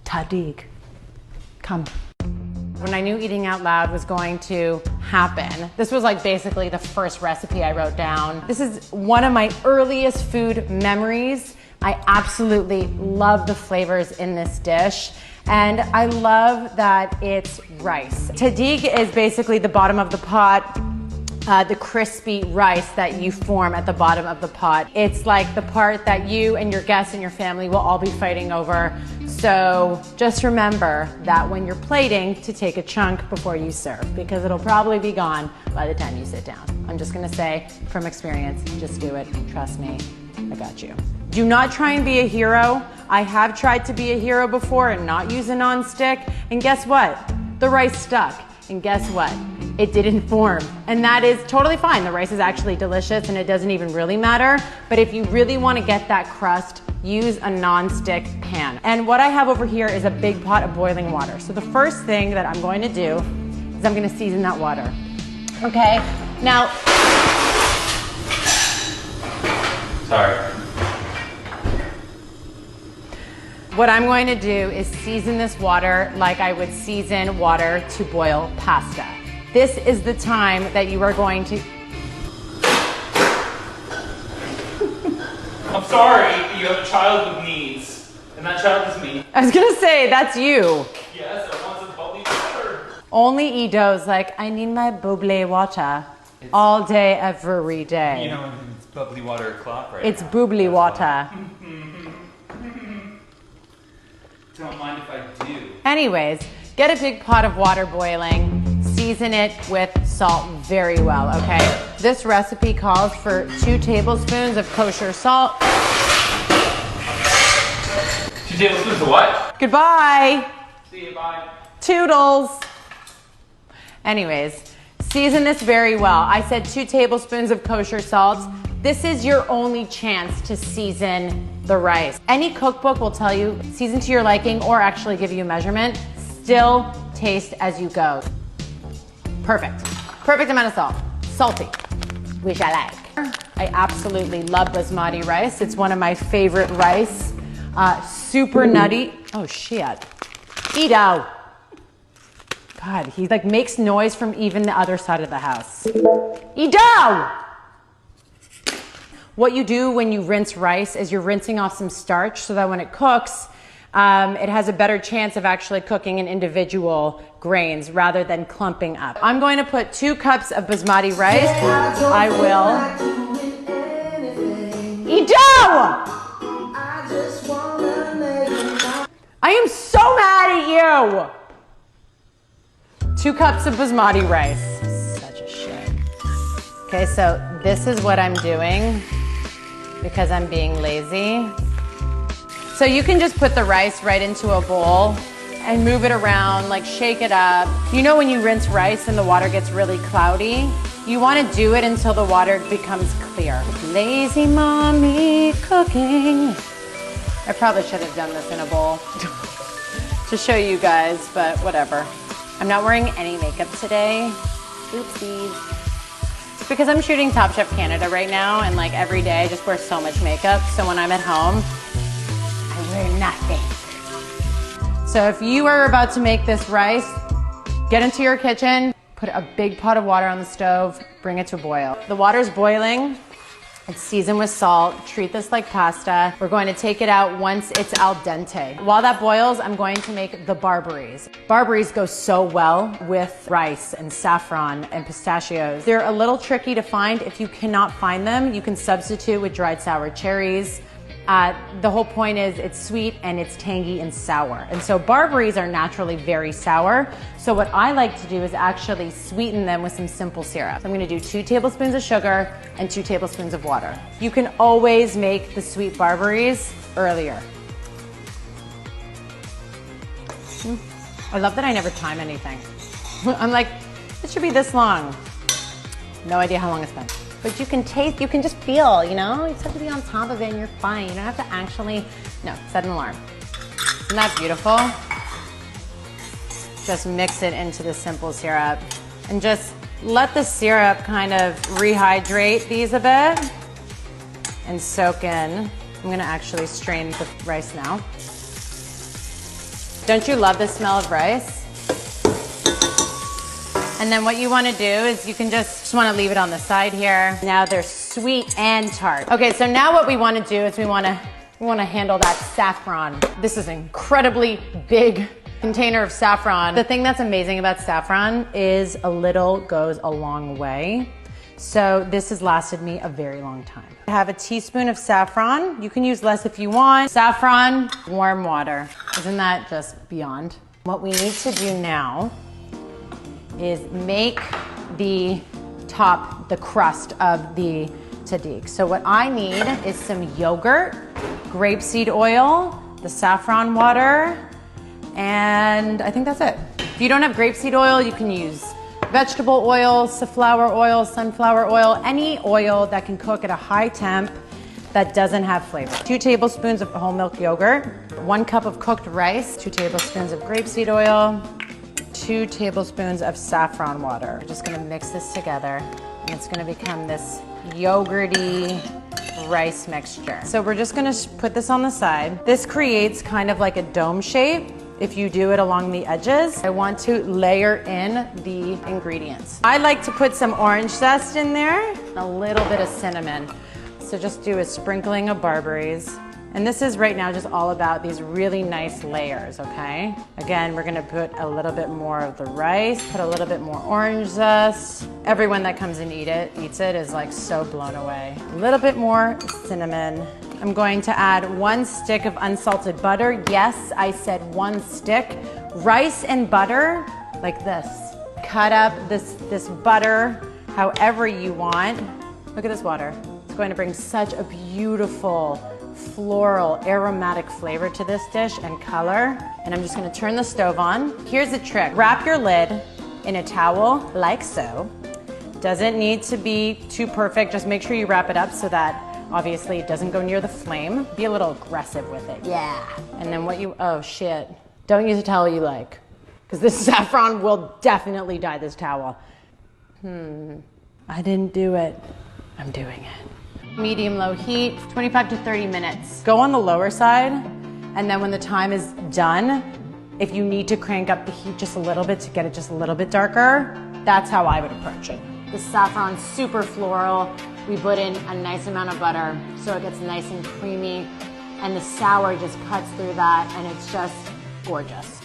Tahdig, come. When I knew eating out loud was going to happen, this was like basically the first recipe I wrote down. This is one of my earliest food memories. I absolutely love the flavors in this dish. And I love that it's rice. Tahdig is basically the bottom of the pot, the crispy rice that you form at the bottom of the pot. It's like the part that you and your guests and your family will all be fighting over. So just remember that when you're plating to take a chunk before you serve, because it'll probably be gone by the time you sit down. I'm just gonna say from experience, just do it, trust me, I got you. Do not try and be a hero. I have tried to be a hero before and not use a non-stick, and guess what? The rice stuck, and guess what? It didn't form, and that is totally fine. The rice is actually delicious and it doesn't even really matter, but if you really wanna get that crust, use a non-stick pan. And what I have over here is a big pot of boiling water. So the first thing that I'm going to do is I'm gonna season that water. Okay, now. Sorry. What I'm going to do is season this water like I would season water to boil pasta. This is the time that you are going to... I'm sorry, you have a child with needs, and that child is me. I was gonna say, that's you. Yes, I want some bubbly water. Only Ido's like, I need my bubbly water all day, every day. You know, it's bubbly water o'clock right It's now. bubbly water. Don't mind if I do. Anyways, get a big pot of water boiling, season it with salt very well, okay? This recipe calls for 2 tablespoons of kosher salt. 2 tablespoons of what? Goodbye. See you, bye. Toodles. Anyways, season this very well. I said 2 tablespoons of kosher salt. This is your only chance to season the rice. Any cookbook will tell you season to your liking or actually give you a measurement. Still taste as you go. Perfect. Perfect amount of salt. Salty, which I like. I absolutely love basmati rice. It's one of my favorite rice. Super nutty. Oh shit. Ido. God, he like makes noise from even the other side of the house. Ido! What you do when you rinse rice is you're rinsing off some starch so that when it cooks, it has a better chance of actually cooking in individual grains rather than clumping up. I'm going to put 2 cups of basmati rice. I will. Ido! I am so mad at you! 2 cups of basmati rice. Such a shit. Okay, so this is what I'm doing because I'm being lazy. So you can just put the rice right into a bowl and move it around, like shake it up. You know when you rinse rice and the water gets really cloudy? You want to do it until the water becomes clear. Lazy mommy cooking. I probably should have done this in a bowl to show you guys, but whatever. I'm not wearing any makeup today. Oopsies. It's because I'm shooting Top Chef Canada right now, and like every day I just wear so much makeup. So when I'm at home, I wear nothing. So if you are about to make this rice, get into your kitchen, put a big pot of water on the stove, bring it to a boil. The water's boiling. It's seasoned with salt. Treat this like pasta. We're going to take it out once it's al dente. While that boils, I'm going to make the barberries. Barberries go so well with rice and saffron and pistachios. They're a little tricky to find. If you cannot find them, you can substitute with dried sour cherries. The whole point is it's sweet and it's tangy and sour. And so barberries are naturally very sour. So what I like to do is actually sweeten them with some simple syrup. So I'm gonna do 2 tablespoons of sugar and 2 tablespoons of water. You can always make the sweet barberries earlier. I love that I never time anything. I'm like, it should be this long. No idea how long it's been. But you can taste, you can just feel, you know? You just have to be on top of it and you're fine. You don't have to actually, no, set an alarm. Isn't that beautiful? Just mix it into the simple syrup and just let the syrup kind of rehydrate these a bit and soak in. I'm gonna actually strain the rice now. Don't you love the smell of rice? And then what you want to do is you can just want to leave it on the side here. Now they're sweet and tart. Okay, so now what we want to do is we want to handle that saffron. This is an incredibly big container of saffron. The thing that's amazing about saffron is a little goes a long way. So this has lasted me a very long time. I have a teaspoon of saffron. You can use less if you want. Saffron, warm water. Isn't that just beyond? What we need to do now is make the crust of the tahdig. So what I need is some yogurt, grapeseed oil, the saffron water, and I think that's it. If you don't have grapeseed oil, you can use vegetable oil, safflower oil, sunflower oil, any oil that can cook at a high temp that doesn't have flavor. 2 tablespoons of whole milk yogurt, 1 cup of cooked rice, 2 tablespoons of grapeseed oil, 2 tablespoons of saffron water. We're just gonna mix this together and it's gonna become this yogurty rice mixture. So we're just gonna put this on the side. This creates kind of like a dome shape if you do it along the edges. I want to layer in the ingredients. I like to put some orange zest in there, a little bit of cinnamon. So just do a sprinkling of barberries. And this is right now just all about these really nice layers, okay? Again, we're gonna put a little bit more of the rice, put a little bit more orange zest. Everyone that comes and eats it is like so blown away. A little bit more cinnamon. I'm going to add 1 stick of unsalted butter. Yes, I said 1 stick. Rice and butter, like this. Cut up this butter however you want. Look at this water. It's going to bring such a beautiful, floral, aromatic flavor to this dish and color. And I'm just gonna turn the stove on. Here's the trick. Wrap your lid in a towel like so. Doesn't need to be too perfect. Just make sure you wrap it up so that obviously it doesn't go near the flame. Be a little aggressive with it. Yeah. And then oh shit. Don't use a towel you like, because this saffron will definitely dye this towel. I didn't do it. I'm doing it. Medium-low heat, 25 to 30 minutes. Go on the lower side, and then when the time is done, if you need to crank up the heat just a little bit to get it just a little bit darker, that's how I would approach it. The saffron's super floral. We put in a nice amount of butter so it gets nice and creamy, and the sour just cuts through that, and it's just gorgeous.